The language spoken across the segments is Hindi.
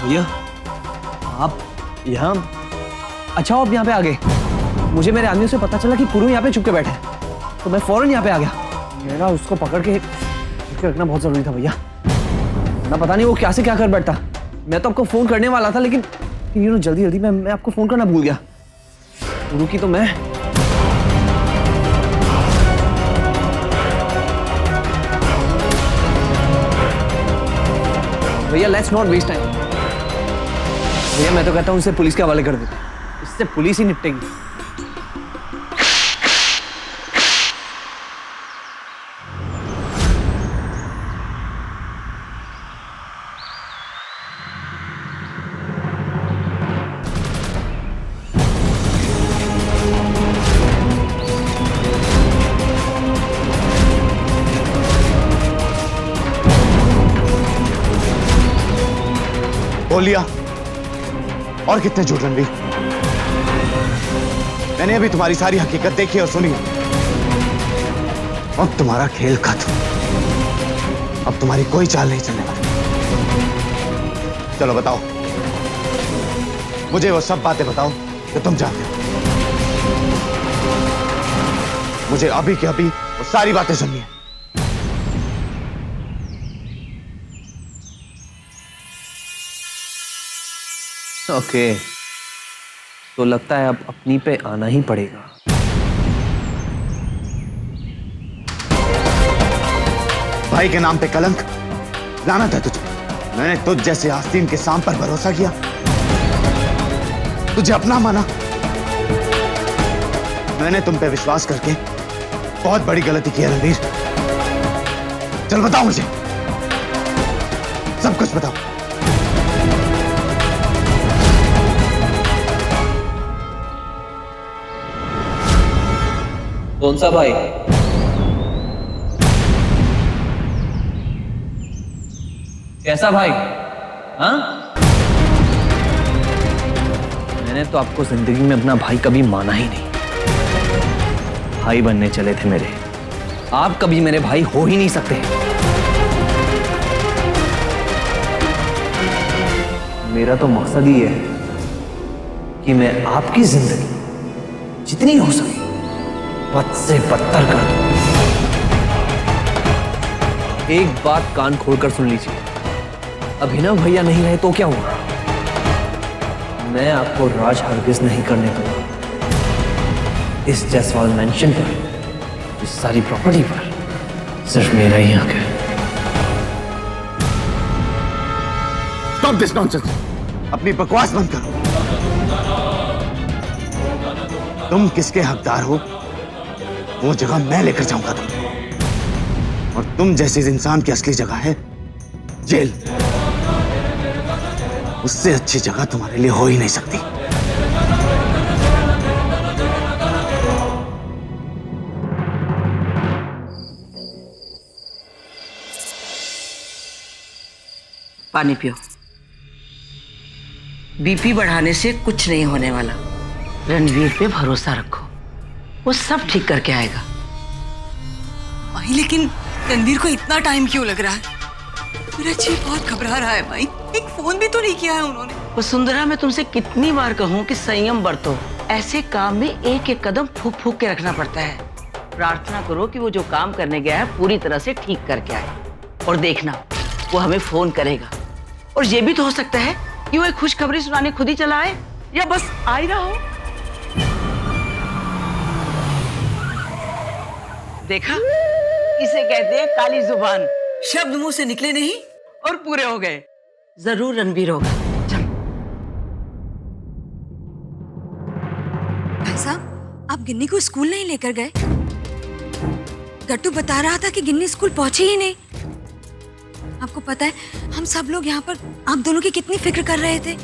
भैया आप यहाँ, अच्छा आप यहाँ पे आ गए। मुझे मेरे आदमियों से पता चला कि पुरू यहाँ पे चुप के बैठे हैं, तो मैं फौरन यहाँ पे आ गया। मेरा उसको पकड़ के रखना बहुत जरूरी था भैया, ना पता नहीं वो क्या से क्या कर बैठता। मैं तो आपको फोन करने वाला था, लेकिन जल्दी जल्दी मैं आपको फोन करना भूल गया। पुरू की तो मैं भैया लेट्स नॉट वेस्ट टाइम। भैया मैं तो कहता हूँ उसे पुलिस के हवाले कर देते, इससे पुलिस ही निपटेगी। बोल लिया। और कितने झूठ रणवीर, मैंने अभी तुम्हारी सारी हकीकत देखी और सुनी। अब तुम्हारा खेल खत्म, अब तुम्हारी कोई चाल नहीं चलने वाली। चलो बताओ, मुझे वो सब बातें बताओ जो तुम जानते हो। मुझे अभी के अभी वो सारी बातें सुननी है। ओके, तो लगता है अब अपनी पे आना ही पड़ेगा। भाई के नाम पे कलंक, लानत है तुझे। मैंने तुझ जैसे आस्तीन के सांप पर भरोसा किया, तुझे अपना माना। मैंने तुम पे विश्वास करके बहुत बड़ी गलती की है रणवीर। चल बताओ मुझे, सब कुछ बताओ। कौन सा भाई? कैसा भाई? हाँ? मैंने तो आपको जिंदगी में अपना भाई कभी माना ही नहीं। भाई बनने चले थे मेरे, आप कभी मेरे भाई हो ही नहीं सकते। मेरा तो मकसद ही है कि मैं आपकी जिंदगी जितनी हो सके बद से बदतर कर दूं। एक बात कान खोलकर सुन लीजिए, अभिनव भैया नहीं रहे तो क्या हुआ? मैं आपको राज हरगिज नहीं करने दूंगा। इस जायसवाल मेंशन पर, इस सारी प्रॉपर्टी पर सिर्फ मेरा ही हक है। स्टॉप दिस नॉनसेंस, अपनी बकवास बंद करो। तुम किसके हकदार हो वो जगह मैं लेकर जाऊंगा तुम। और तुम जैसे इंसान की असली जगह है जेल। उससे अच्छी जगह तुम्हारे लिए हो ही नहीं सकती। पानी पियो। बीपी बढ़ाने से कुछ नहीं होने वाला। रणवीर पे भरोसा रखो, वो सब ठीक करके आएगा। माही, लेकिन रणवीर को इतना टाइम क्यों लग रहा है? मेरा जी बहुत घबरा रहा है माही। एक फोन भी तो नहीं किया है उन्होंने। वसुंधरा, मैं तुमसे कितनी बार कहूँ कि संयम बरतो। ऐसे काम में एक एक कदम फूक फूक के रखना पड़ता है। प्रार्थना करो कि वो जो काम करने गया है पूरी तरह से ठीक करके आए। और देखना, वो हमें फोन करेगा। और ये भी तो हो सकता है कि वो एक खुशखबरी सुनाने खुद ही चला आए, या बस आ ही रहा हो। देखा, इसे कहते हैं काली जुबान। शब्द मुंह से निकले नहीं और पूरे हो गए। जरूर रणवीर होगा। चल। भाई साहब, आप गिन्नी को स्कूल नहीं लेकर गए? गट्टू बता रहा था कि गिन्नी स्कूल पहुंची ही नहीं। आपको पता है हम सब लोग यहाँ पर आप दोनों की कितनी फिक्र कर रहे थे।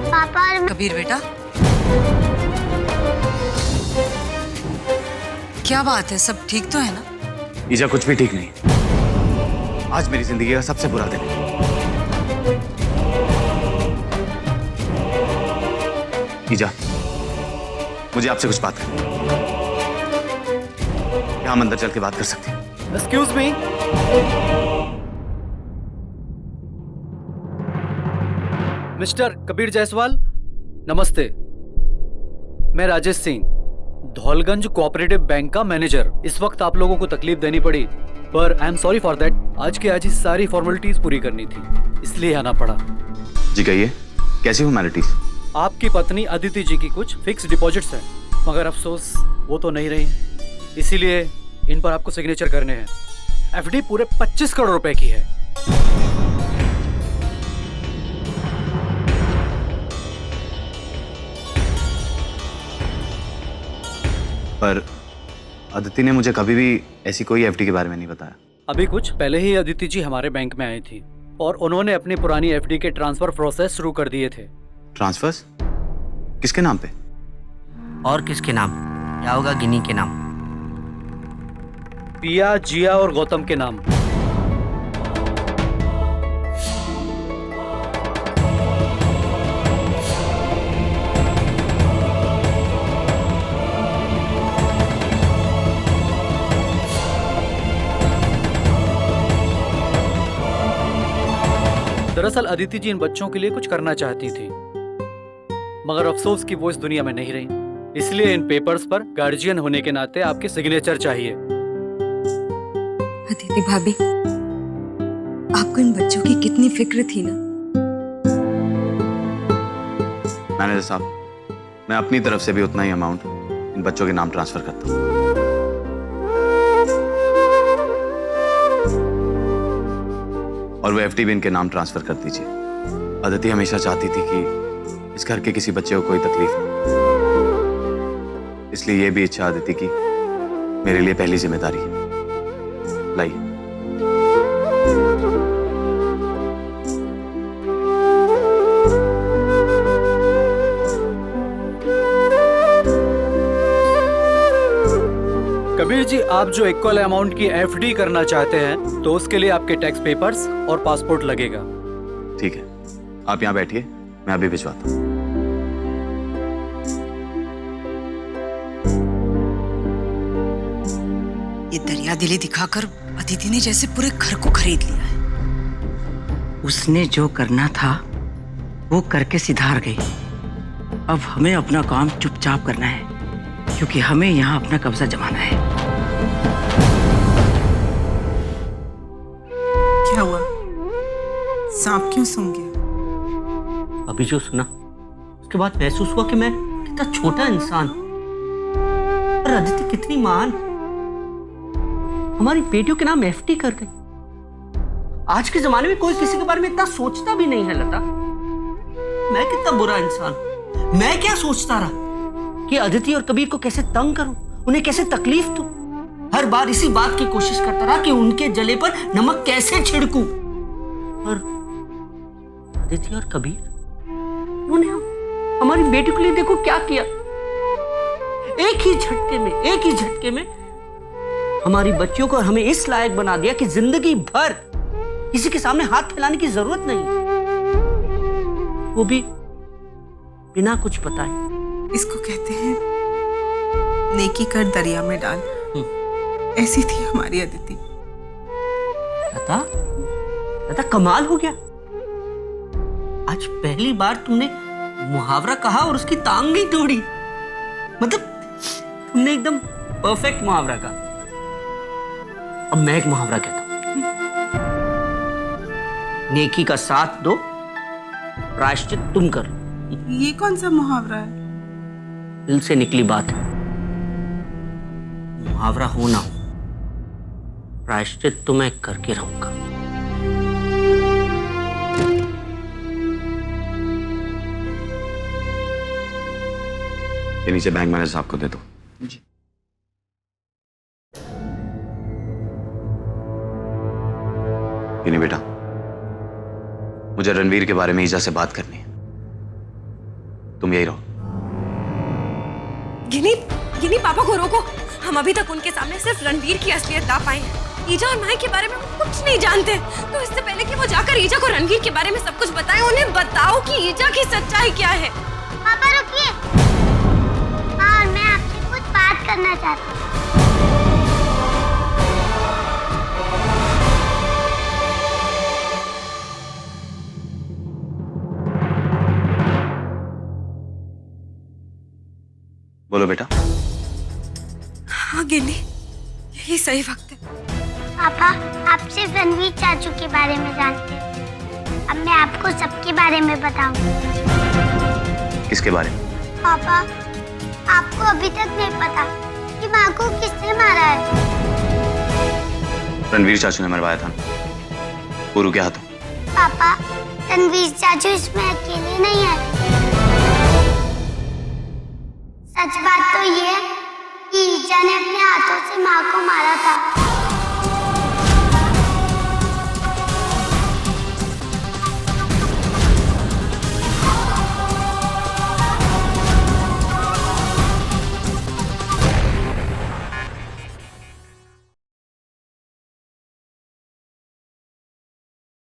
पापा। कबीर बेटा, क्या बात है? सब ठीक तो है ना? ईजा, कुछ भी ठीक नहीं। आज मेरी जिंदगी का सबसे बुरा दिन है। ईजा, मुझे आपसे कुछ बात करनी है। क्या हम अंदर चल के बात कर सकते हैं? Excuse me. Mister Kabir Jaiswal, नमस्ते। मैं राजेश सिंह, धौलगंज कोऑपरेटिव बैंक का मैनेजर। इस वक्त आप लोगों को तकलीफ देनी पड़ी, पर I am sorry for that. आज के आज ही सारी फॉर्मेलिटीज पूरी करनी थी, इसलिए आना पड़ा। जी कहिए, कैसी फॉर्मेलिटीज? आपकी पत्नी अदिति जी की कुछ फिक्स डिपॉजिट्स हैं, मगर अफसोस वो तो नहीं रही, इसीलिए इन पर आपको सिग्नेचर करने हैं। एफडी पूरे 25 करोड़ रुपए की है। पर अदिति ने मुझे कभी भी ऐसी कोई एफडी के बारे में नहीं बताया। अभी कुछ पहले ही अदिति जी हमारे बैंक में आई थी और उन्होंने अपनी पुरानी एफडी के ट्रांसफर प्रोसेस शुरू कर दिए थे। ट्रांसफर्स? किसके नाम पे? और किसके नाम? क्या होगा गिनी के नाम? पिया, जिया और गौतम के नाम। दरअसल अदिति जी इन बच्चों के लिए कुछ करना चाहती थी, मगर अफसोस कि वो इस दुनिया में नहीं रही, इसलिए इन पेपर्स पर गार्जियन होने के नाते आपके सिग्नेचर चाहिए। अदिति भाभी, आपको इन बच्चों की कितनी फिक्र थी ना। मैनेजर साहब, मैं अपनी तरफ से भी उतना ही अमाउंट इन बच्चों के नाम ट्रांसफर करता हूँ। और वो एफडी भी इनके नाम ट्रांसफर कर दीजिए। अदिति हमेशा चाहती थी कि इस घर के किसी बच्चे को कोई तकलीफ ना, इसलिए ये भी इच्छा अदिति की मेरे लिए पहली जिम्मेदारी है। लाइए। कबीर जी, आप जो इक्वल अमाउंट की एफडी करना चाहते हैं तो उसके लिए आपके टैक्स पेपर्स और पासपोर्ट लगेगा। ठीक है, आप यहाँ बैठिए, मैं अभी भिजवाता हूँ। ये दरिया दिली दिखाकर अदिति ने जैसे पूरे घर को खरीद लिया है। उसने जो करना था वो करके सिधार गई। अब हमें अपना काम चुपचाप करना है, क्योंकि हमें यहाँ अपना कब्जा जमाना है। क्या हुआ? सांप क्यों सूंघ गया? अभी जो सुना उसके बाद महसूस हुआ कि मैं कितना छोटा इंसान, और अदिति कितनी महान। हमारी बेटियों के नाम एफडी कर गई। आज के जमाने में कोई किसी के बारे में इतना सोचता भी नहीं है लता। मैं कितना बुरा इंसान। मैं क्या सोचता रहा कि अदिति और कबीर को कैसे तंग करूं, उन्हें कैसे तकलीफ दूं। हर बार इसी बात की कोशिश करता रहा कि उनके जले पर नमक कैसे छिड़कूं। और अदिति और कबीर, उन्होंने हमारी बेटी के लिए देखो क्या किया। एक ही झटके में हमारी बच्चियों को और हमें इस लायक बना दिया कि जिंदगी भर किसी के सामने हाथ फैलाने की जरूरत नहीं, वो भी बिना कुछ बताए। इसको कहते हैं नेकी कर दरिया में डाल। ऐसी थी हमारी अदिति। लता कमाल हो गया। आज पहली बार तुमने मुहावरा कहा और उसकी टांग नहीं तोड़ी। मतलब तुमने एकदम परफेक्ट मुहावरा कहा। अब मैं एक मुहावरा कहता हूं, नेकी का साथ दो, प्रायश्चित तुम कर। ये कौन सा मुहावरा है? दिल से निकली बात है। मुहावरा हो ना हो, प्रायश्चित तो मैं करके रहूंगा। ये नीचे बैंक मैनेजर साहब को दे दो। जी। ये नहीं बेटा, मुझे रणवीर के बारे में ईजा से बात करनी है। तुम यही रहो। गिनी पापा को रोको। हम अभी तक उनके सामने सिर्फ रणवीर की असलियत ला पाए हैं। ईजा और माई के बारे में वो कुछ नहीं जानते। तो इससे पहले कि वो जाकर ईजा को रणवीर के बारे में सब कुछ बताएं, उन्हें बताओ कि ईजा की सच्चाई क्या है। पापा रुकिए। करना चाहती। बोलो बेटा। हाँ गिन्नी, यही सही वक्त है। पापा, आप सिर्फ रणवीर चाचू के बारे में जानते हैं। अब मैं आपको सबके बारे में बताऊंगी। किसके बारे में? पापा, आपको अभी तक नहीं पता कि माँ को किसने मारा है। रणवीर चाचू ने मरवाया था। गुरु के हाथों। पापा, रणवीर चाचू इसमें अकेले नहीं है। सच बात तो ये है कि ईजा ने अपने हाथों से माँ को मारा था।